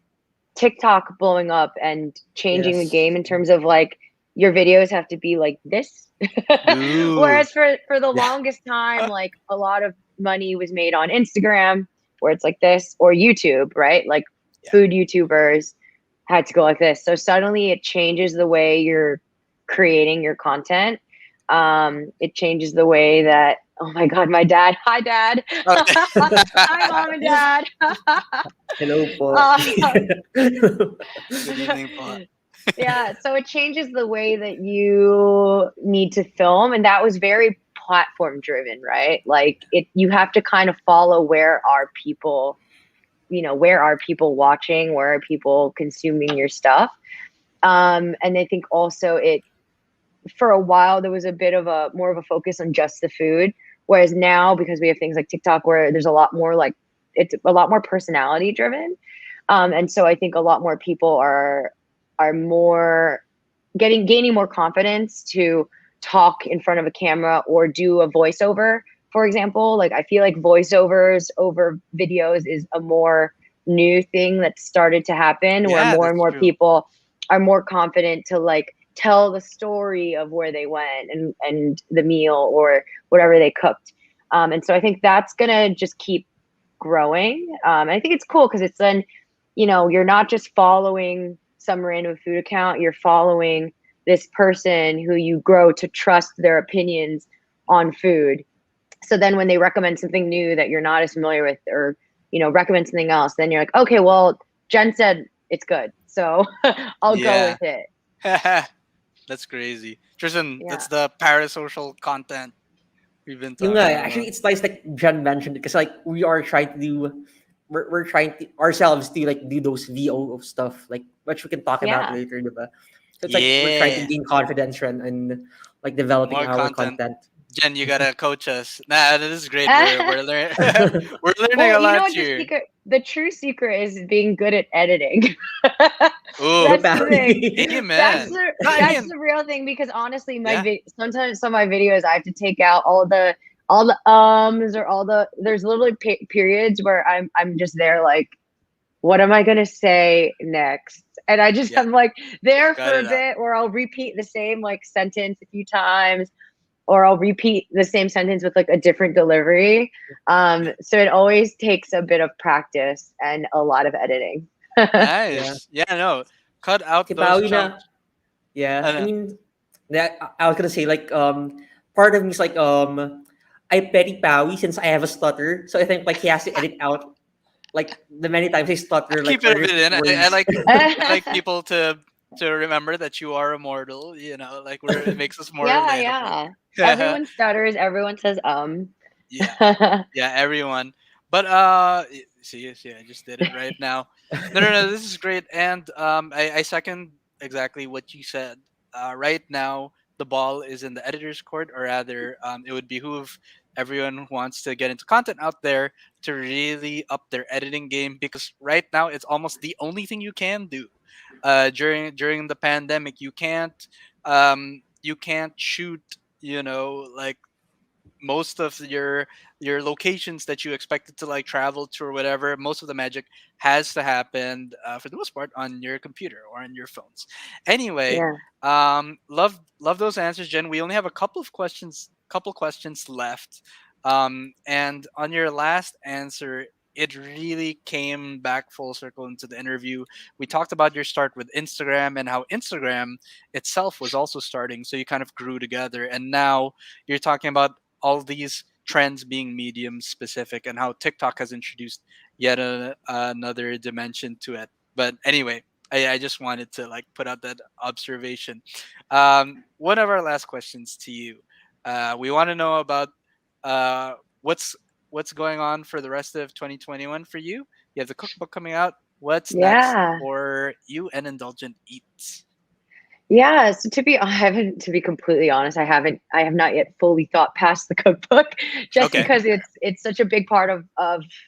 TikTok blowing up and changing the game Yes. in terms of like your videos have to be like this. Ooh. Whereas for the Yeah. longest time, like a lot of money was made on Instagram where it's like this, or YouTube, right? Like Yeah. food YouTubers had to go like this. So suddenly it changes the way you're creating your content. It changes the way that, oh my God, my dad. Hi, Dad. Okay. Hi, Mom and Dad. Hello po. uh, Good evening, po. Yeah, so it changes the way that you need to film, and that was very platform driven, right? Like you have to kind of follow where are people, where are people watching, where are people consuming your stuff. And I think also it for a while there was a bit of a more of a focus on just the food, whereas now because we have things like TikTok where there's a lot more like it's a lot more personality driven. And so I think a lot more people are more gaining more confidence to talk in front of a camera or do a voiceover, for example. Like I feel like voiceovers over videos is a more new thing that started to happen where Yeah, more and that's more true. people are more confident to like tell the story of where they went and the meal or whatever they cooked. And so I think that's gonna just keep growing. I think it's cool because it's then, you're not just following some random food account, you're following this person who you grow to trust their opinions on food. So then when they recommend something new that you're not as familiar with or, recommend something else, then you're like, okay, well, Jen said it's good. So I'll go Yeah. with it. That's crazy. Tristan, Yeah. that's the parasocial content we've been Yung nga, talking actually, about. it's nice like John mentioned because like we are trying to do, we're trying to ourselves to like do those VO stuff like which we can talk about Yeah. later, diba? So it's like we're trying to Yeah. gain confidence and like developing More our content. content. Jen, you gotta coach us. Nah, this is great. We're learning we're learning Well, a you know lot what here. the true secret is being good at editing. Ooh, Go, That's the thing. Pawi. That's amen. the No, I that's mean, the real thing because honestly, yeah. sometimes some of my videos I have to take out all the ums or all the there's literally periods where I'm just there like, what am I gonna say next? And I just Yeah. I'm like there Got for a it out. bit, or I'll repeat the same like sentence a few times, or I'll repeat the same sentence with like a different delivery. So it always takes a bit of practice and a lot of editing. Yeah. Nice. Yeah, no. Cut out Si those Pawi na, chunks. yeah. I Ano? mean, that I was gonna say like part of me is like I petty Pawi since I have a stutter, so I think like he has to edit out like the many times I I'll stutter like keep or it a bit repeat in. words. I like people to remember that you are immortal, like where it makes us more Yeah, relatable. yeah. Everyone stutters. Everyone says Yeah. yeah, Yeah, everyone. But see, I just did it right now. No, no, no. This is great, and I second exactly what you said. Right now, the ball is in the editor's court, or rather, it would behoove everyone who wants to get into content out there to really up their editing game because right now it's almost the only thing you can do. During the pandemic, you can't shoot. Like most of your locations that you expected to like travel to or whatever, most of the magic has to happen for the most part on your computer or on your phones. Anyway, yeah, love those answers, Jen. We only have a couple questions left. And on your last answer, it really came back full circle into the interview. We talked about your start with Instagram and how Instagram itself was also starting, so you kind of grew together, and now you're talking about all these trends being medium specific and how TikTok has introduced yet another dimension to it. But anyway, I just wanted to like put out that observation. One of our last questions to you. We want to know about uh, what's what's going on for the rest of 2021 for you. You have the cookbook coming out. What's next yeah. for you and Indulgent Eats? Yeah, so to be completely honest, I have not yet fully thought past the cookbook just Okay. because it's such a big part of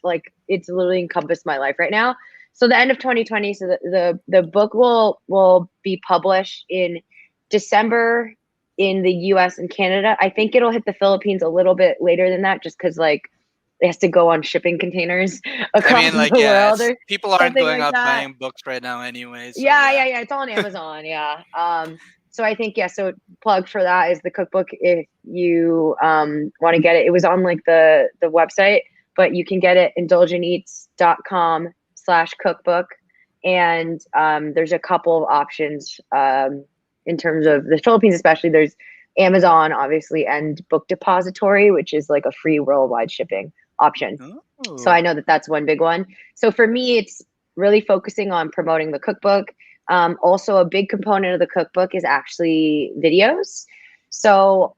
like it's literally encompassed my life right now. So the end of 2020, so the book will be published in December in the US and Canada. I think it'll hit the Philippines a little bit later than that just cuz like it has to go on shipping containers I across mean, like, the yeah, world it's or people aren't something going like out that. buying books right now anyway, so Yeah, yeah. yeah, yeah. It's on Amazon. Yeah. So I think, yeah, so plug for that is the cookbook if you want to get it. It was on like the website, but you can get it indulgenteats.com/cookbook. And there's a couple of options in terms of the Philippines, especially. There's Amazon, obviously, and Book Depository, which is like a free worldwide shipping option. So Oh. I know that that's one big one. So for me, it's really focusing on promoting the cookbook. Also, a big component of the cookbook is actually videos. So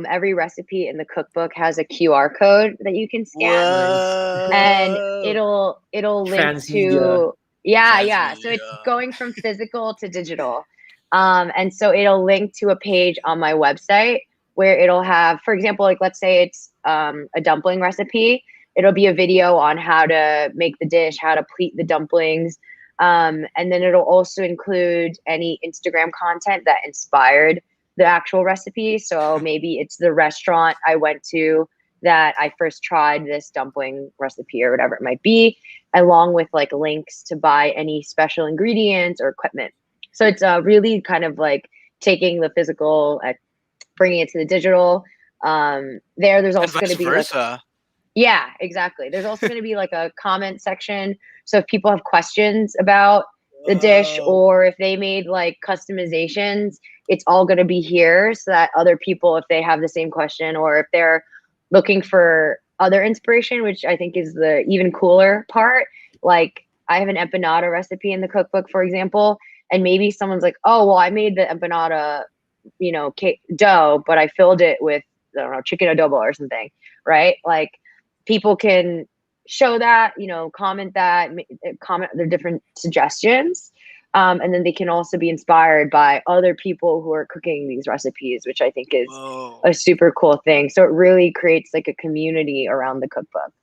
every recipe in the cookbook has a QR code that you can scan, Nice. and Whoa. it'll link Transmedia. to, yeah. So it's Transmedia. going from physical to digital. And so it'll link to a page on my website where it'll have, for example, like let's say it's a dumpling recipe. It'll be a video on how to make the dish, how to pleat the dumplings. And then it'll also include any Instagram content that inspired the actual recipe. So maybe it's the restaurant I went to that I first tried this dumpling recipe or whatever it might be, along with like links to buy any special ingredients or equipment. So it's really kind of like taking the physical, bringing it to the digital. There's And also going vice to be like, versa. yeah, exactly. There's also going to be like a comment section. So if people have questions about the dish Whoa. or if they made like customizations, it's all going to be here so that other people, if they have the same question or if they're looking for other inspiration, which I think is the even cooler part. Like I have an empanada recipe in the cookbook, for example, and maybe someone's like, oh, well, I made the empanada, dough, but I filled it with, I don't know, chicken adobo or something, right? Like people can show that, comment that, comment their different suggestions. And then they can also be inspired by other people who are cooking these recipes, which I think is Whoa. a super cool thing. So it really creates like a community around the cookbook.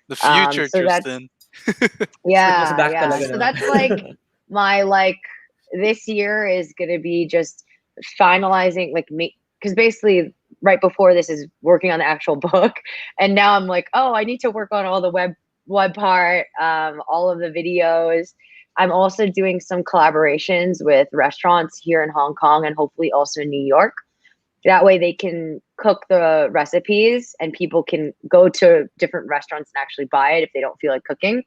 The future, So that's, Tristan. Circles yeah, back yeah. talaga, So no? that's like my, like, this year is going to be just finalizing, like, me, because basically right before this is working on the actual book. And now I'm like, oh, I need to work on all the web part, all of the videos. I'm also doing some collaborations with restaurants here in Hong Kong and hopefully also in New York. That way they can cook the recipes and people can go to different restaurants and actually buy it if they don't feel like cooking.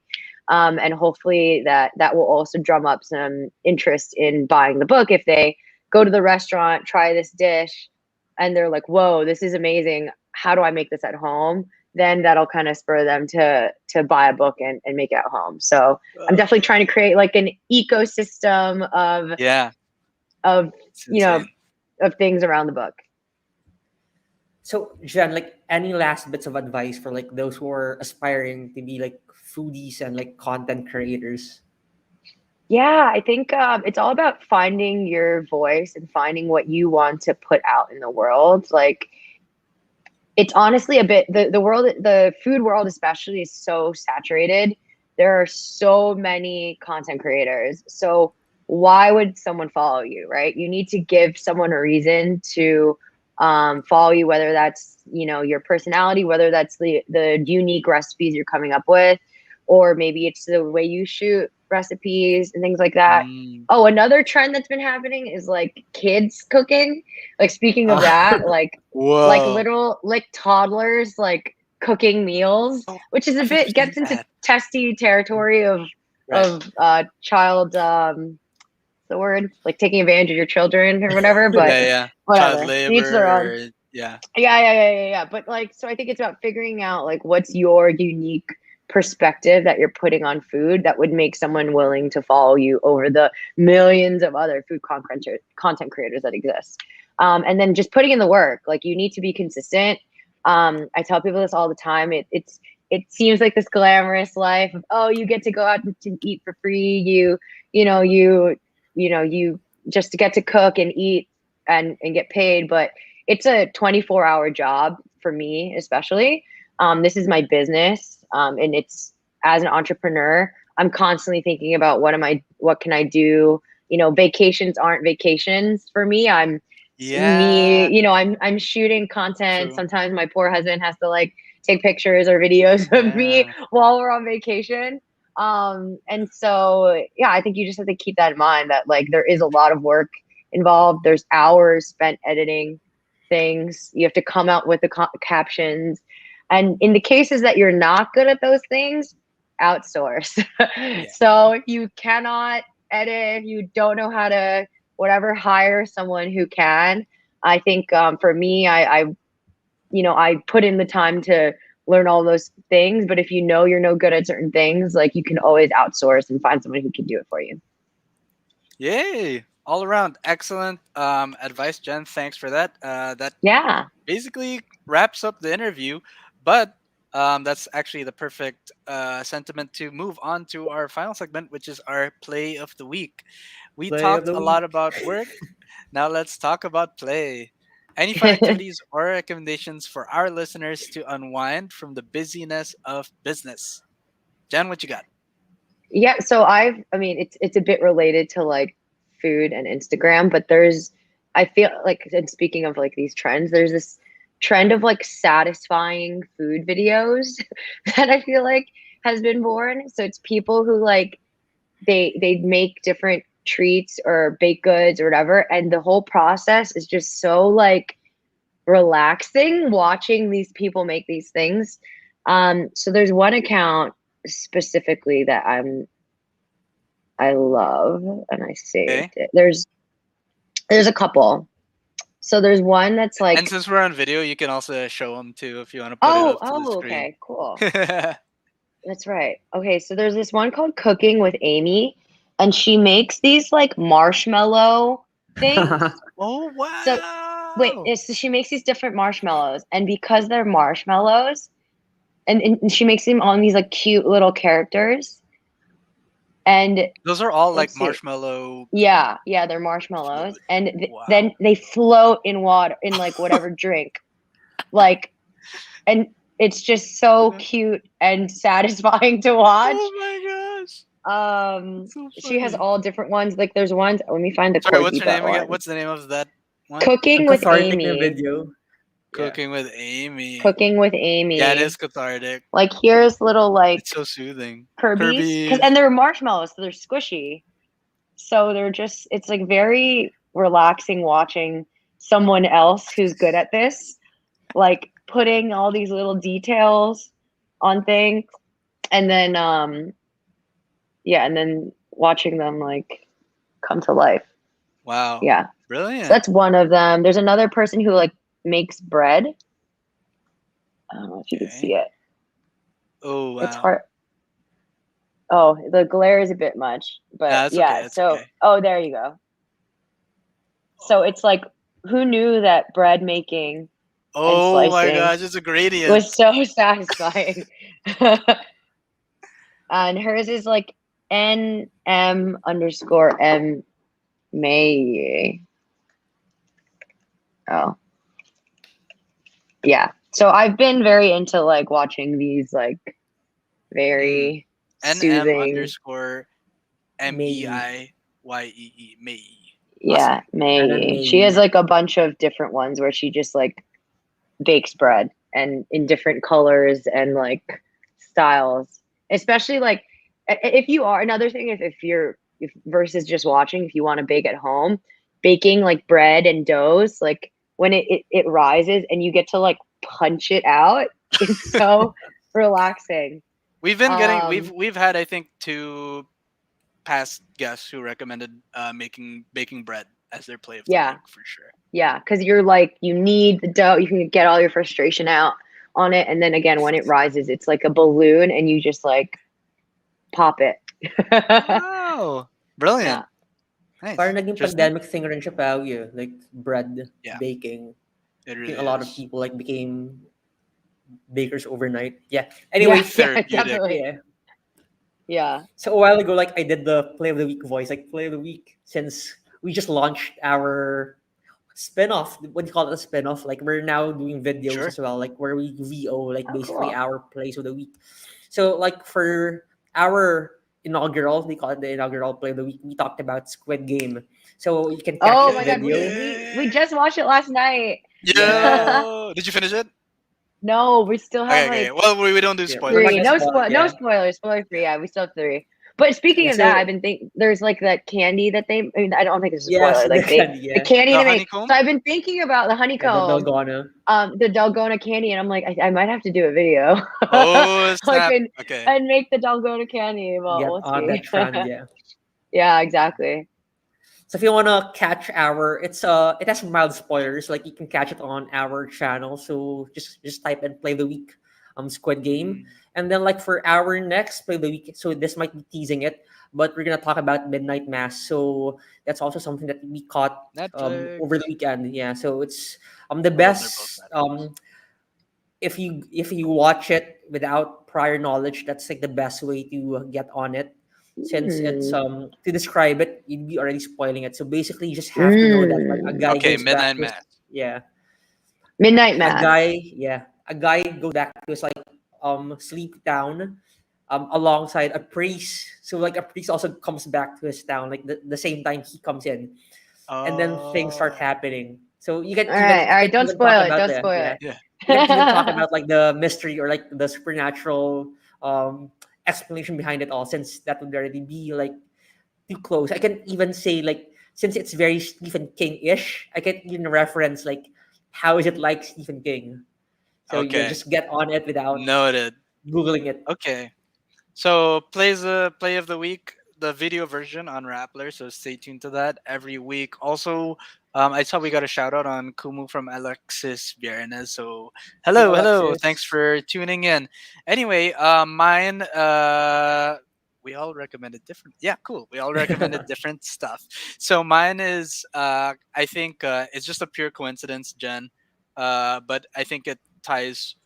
And hopefully that will also drum up some interest in buying the book if they go to the restaurant, try this dish, and they're like, whoa, this is amazing. How do I make this at home? Then that'll kind of spur them to buy a book and make it at home. So I'm definitely trying to create like an ecosystem Yeah, of it's you know insane. of things around the book. So, Jen, like any last bits of advice for like those who are aspiring to be like foodies and like content creators? Yeah, I think it's all about finding your voice and finding what you want to put out in the world. Like, it's honestly a bit, the food world especially is so saturated. There are so many content creators. So why would someone follow you, right? You need to give someone a reason to follow you, whether that's, your personality, whether that's the unique recipes you're coming up with, or maybe it's the way you shoot recipes and things like that. Mm. Oh, another trend that's been happening is like kids cooking. Like speaking of Uh, that, like Whoa. little like toddlers like cooking meals, Oh, which is a I've never bit seen gets into that. testy territory of right. child the word, like taking advantage of your children or whatever, but Yeah, yeah. Child whatever, to each their own. labor. Yeah. Yeah. But like, so I think it's about figuring out like what's your unique perspective that you're putting on food that would make someone willing to follow you over the millions of other food content creators that exist. And then just putting in the work. Like you need to be consistent. I tell people this all the time. It seems like this glamorous life of, oh, you get to go out to eat for free. You just get to cook and eat and get paid, but it's a 24-hour job for me, especially. This is my business. And it's, as an entrepreneur, I'm constantly thinking about what can I do? Vacations aren't vacations for me. Yeah. I'm shooting content. True. Sometimes my poor husband has to like take pictures or videos of me Yeah. while we're on vacation. And so, yeah, I think you just have to keep that in mind that like there is a lot of work involved. There's hours spent editing things. You have to come out with the captions. And in the cases that you're not good at those things, outsource. Yeah. So if you cannot edit, if you don't know how to whatever, hire someone who can. I think for me, I put in the time to learn all those things. But if you're no good at certain things, like you can always outsource and find someone who can do it for you. Yay! All around excellent advice, Jen. Thanks for that. That Yeah. basically wraps up the interview. But that's actually the perfect sentiment to move on to our final segment, which is our play of the week. We Play of talked the a week. lot about work. Now let's talk about play. Any fun activities or recommendations for our listeners to unwind from the busyness of business? Jen, what you got? Yeah, so I mean it's a bit related to like food and Instagram, but there's I feel like, and speaking of like these trends, there's this trend of like satisfying food videos that I feel like has been born. So it's people who like they make different treats or baked goods or whatever, and the whole process is just so like relaxing watching these people make these things. So there's one account specifically that I love and I saved Okay. it. There's a couple. So there's one that's And like, since we're on video, you can also show them too if you want to put it oh, up to the oh, screen. okay, cool. That's right. Okay, so there's this one called Cooking with Amy, and she makes these like marshmallow things. Oh So wait, wow! so she makes these different marshmallows, and because they're marshmallows, and she makes them on these like cute little characters. And Those are all like let's see. marshmallow Yeah, they're marshmallows, fluid. and then Wow. they float in water in like whatever drink, like, and it's just so cute and satisfying to watch. Oh my gosh, Um, that's so she has funny. all different ones. Like there's ones. Let me find the Sorry, what's corgi her butt name again? one. What's the name of that one? Ang Cooking with cathartic na Amy. video. Yeah. Cooking with Amy. Cooking with Yeah, it Amy. is cathartic. Like here's little It's like so soothing. Kirby's, because Kirby's. and they're marshmallows, so they're squishy. So they're just, it's like very relaxing watching someone else who's good at this, like putting all these little details on things, and then yeah, and then watching them like come to life. Wow, Yeah. So brilliant. that's one of them. There's another person who like makes bread. I don't know if you can Okay. see it. Oh It's wow. hard. Oh, the glare is a bit much, but Nah, that's okay. yeah. That's So, okay. oh, there you go. So Oh. it's like, who knew that bread making and Oh my slicing gosh, it's a gradient. was so satisfying? And hers is like NM_M May. Oh, yeah. So I've been very into like watching these like Mm. very NM soothing. underscore May. MEIYEE. May. Yeah, Awesome. Anan May. She has May. like a bunch of different ones where she just like bakes bread and in different colors and like styles. Especially like if you are, another thing is if you're, if versus just watching, if you want to bake at home, baking like bread and doughs, like when it rises and you get to like punch it out is so relaxing. We've been getting Um we've had I think two past guests who recommended making baking bread as their play of the yeah, week for sure. yeah, because you're like, you need the dough, you can get all your frustration out on it, and then again when it rises it's like a balloon and you just like pop it. Wow. Yeah. Brilliant. Nice. Parang naging Tristan? pandemic thing rin siya Pao, like bread Yeah, baking. it I think really a lot of is. people like became bakers overnight. Yeah. Yeah, Anyway, yeah, Therapeutic. definitely. yeah. Yeah. So a while ago, like I did the play of the week voice, like play of the week, since we just launched our spin-off. What do you call it? A spin-off? Like we're now doing videos Sure. as well, like where we VO like Oh, basically cool. our plays of the week. So like for our inaugural, they call it the inaugural play of the week. We talked about Squid Game, so you can catch Oh that my God, Squid video. we just watched it last night. Yeah, Yo! Did you finish it? No, we still have Okay, okay. like Well, we don't do yeah. We're not spoilers three. gonna here. No spoil it. spoil, no Yeah, spoilers, spoiler free. Yeah, we still have three. But speaking yeah. of that, I've So been thinking there's like that candy that they, I mean, I don't think it's a yes, spoiler. the Like they, candy. the Yeah, candy The they make. So honeycomb? I've been thinking about the yeah, the honeycomb, Dalgona. the Dalgona candy, and I'm like, I might have to do a video. Oh, Like snap. Okay. and make the Dalgona candy, but Get we'll on see. that trend. Yeah. Yeah, exactly. So if you wanna catch our, it has mild spoilers. Like you can catch it on our channel. So just type in play the week, Squid Game, Mm. and then like for our next play the week. So this might be teasing it. but we're gonna talk about Midnight Mass. So that's also something that we caught Netflix. over the weekend. Yeah, so it's the Well, they're both best Netflix. if you watch it without prior knowledge, that's like the best way to get on it. Since it's Mm. to describe it, you'd be already spoiling it. So basically, you just have to know that like a Mm. guy Okay, goes back Midnight to his, Mass. yeah, Midnight a Mass. guy a guy goes back to his like sleep town alongside a priest. So like a priest also comes back to his town like the same time he comes in, and then things start Oh, happening. So All you can right. Don't even talk spoil it. about Don't the spoil yeah, it. yeah. you can even talk about like the mystery or like the supernatural explanation behind it all, since that would already be like too close. I can even say like since it's very Stephen King-ish, I can even reference like how is it like Stephen King. So yeah, Okay, just get on it without noted. googling it. Okay, so plays the play of the week, the video version on Rappler. So stay tuned to that every week. Also, I saw we got a shout out on Kumu from Alexis Viernes. So Hey hello, thanks Alexis, for tuning in. Anyway, mine. We all recommended different. Yeah, cool. We all recommended different stuff. So mine is. I think it's just a pure coincidence, Jen. But I think it ties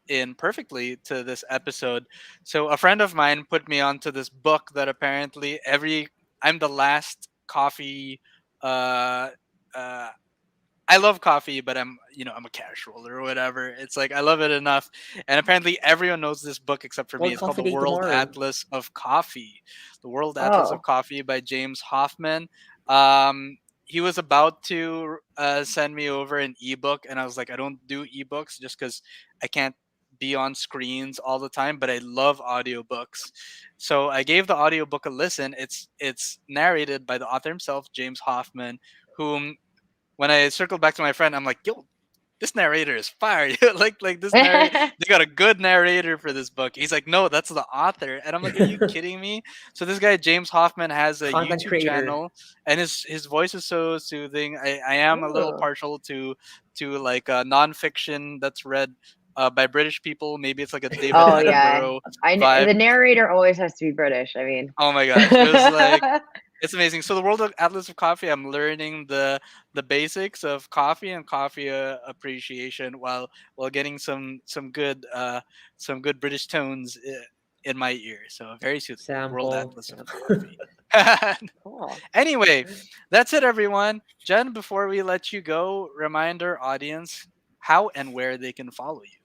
in perfectly to this episode. So a friend of mine put me onto this book that apparently every I'm the last coffee uh uh I love coffee, but I'm a casual or whatever. It's like I love it enough, and apparently everyone knows this book except for me. World It's called Coffee the Day World tomorrow. Atlas of Coffee, the World Atlas of Oh. Coffee by James Hoffman. Um, he was about to send me over an ebook, and I was like, I don't do ebooks just because I can't be on screens all the time, but I love audiobooks. So I gave the audiobook a listen. It's narrated by the author himself, James Hoffman, whom when I circled back to my friend, I'm like, yo, this narrator is fire. like this narrator, they got a good narrator for this book. He's like, no, that's the author. And I'm like, are you kidding me? So this guy, James Hoffman, has a Content YouTube creator. channel and his voice is so soothing. I am a little Oh. partial to like nonfiction that's read by British people. Maybe it's like a David Oh yeah. Attenborough The vibe. narrator always has to be British. I mean. Oh my gosh. It was like it's amazing. So the World of Atlas of Coffee, I'm learning the basics of coffee and coffee appreciation while getting some good British tones in my ear. So very soothing. World Sample. Atlas of Yeah. Coffee. Cool. Anyway, that's it, everyone. Jen, before we let you go, remind our audience how and where they can follow you.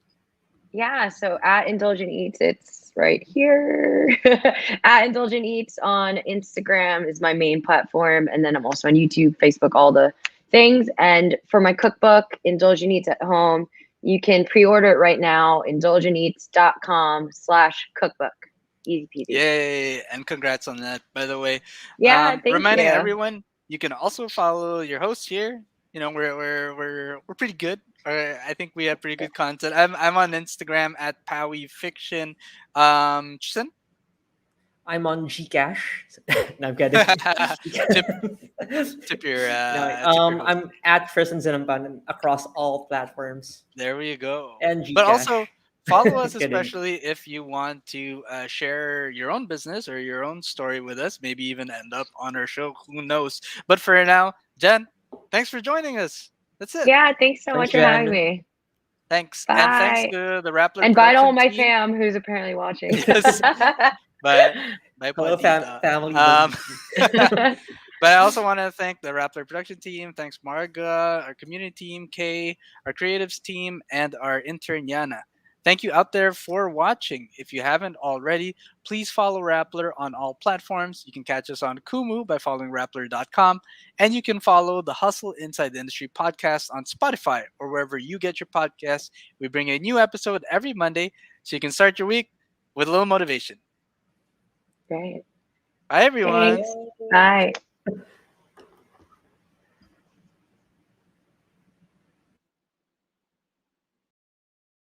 Yeah, so at Indulgent Eats, it's right here. At Indulgent Eats on Instagram is my main platform. And then I'm also on YouTube, Facebook, all the things. And for my cookbook, Indulgent Eats at Home, you can pre-order it right now, indulgenteats.com/cookbook. Easy peasy. Yay! And congrats on that, by the way. Yeah, thank Reminding you. everyone, you can also follow your host here. You know, we're pretty good. I think we have pretty good content. I'm on Instagram at Powie Fiction. Tristan? I'm on Gcash. No, I'm kidding. tip tip your No, host. I'm at Tristan Zinampan across all platforms There we go. and But Gcash. also follow us, Kidding. especially if you want to share your own business or your own story with us. Maybe even end up on our show. Who knows? But for now, Jen, thanks for joining us. That's it. Yeah, thanks so Thanks, much for having Jen. me. Thanks, and thanks Bye. to the Rappler And bye to all production my team. fam who's apparently watching. Yes, bye, bye, po, Hello, tita. family Um, Balisi. but I also want to thank the Rappler production team. Thanks, Marga, our community team, Kay, our creatives team, and our intern Yana. Thank you out there for watching. If you haven't already, please follow Rappler on all platforms. You can catch us on Kumu by following Rappler.com, and you can follow the Hustle Inside the Industry podcast on Spotify or wherever you get your podcasts. We bring a new episode every Monday, so you can start your week with a little motivation. Great. Bye, everyone. Thanks. Bye.